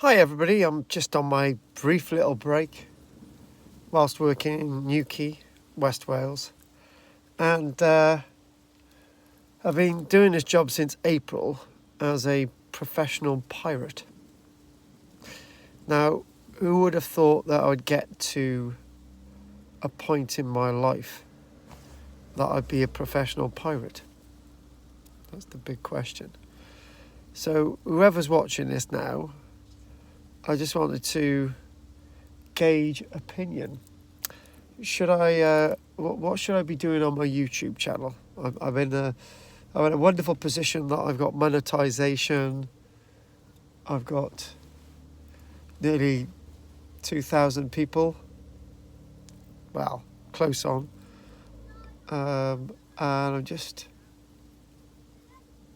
Hi everybody, I'm just on my brief little break whilst working in Newquay, West Wales, and I've been doing this job since April as a professional pirate. Now, who would have thought that I would get to a point in my life that I'd be a professional pirate? That's the big question. So whoever's watching this now, I just wanted to gauge opinion. Should I? What should I be doing on my YouTube channel? I'm in a wonderful position that I've got monetization. I've got nearly 2,000 people. Well, close on. And I'm just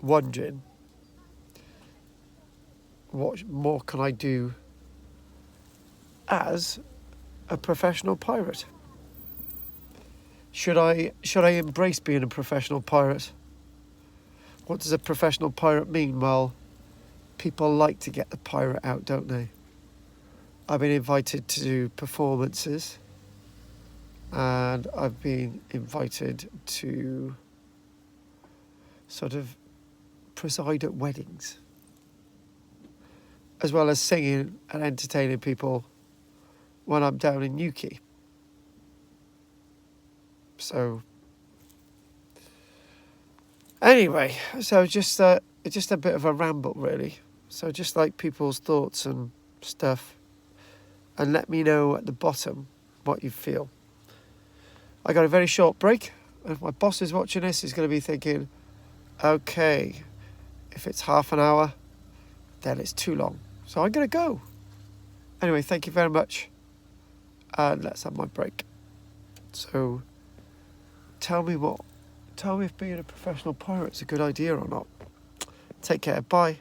wondering, what more can I do as a professional pirate? Should I embrace being a professional pirate? What does a professional pirate mean? Well, people like to get the pirate out, don't they? I've been invited to performances, and I've been invited to sort of preside at weddings, as well as singing and entertaining people when I'm down in Newquay. So anyway, so just a bit of a ramble really. So just like people's thoughts and stuff, and let me know at the bottom what you feel. I got a very short break, and if my boss is watching this, he's going to be thinking, okay, if it's half an hour, then it's too long. So I'm going to go. Anyway, thank you very much, and let's have my break. So tell me if being a professional pirate is a good idea or not. Take care. Bye.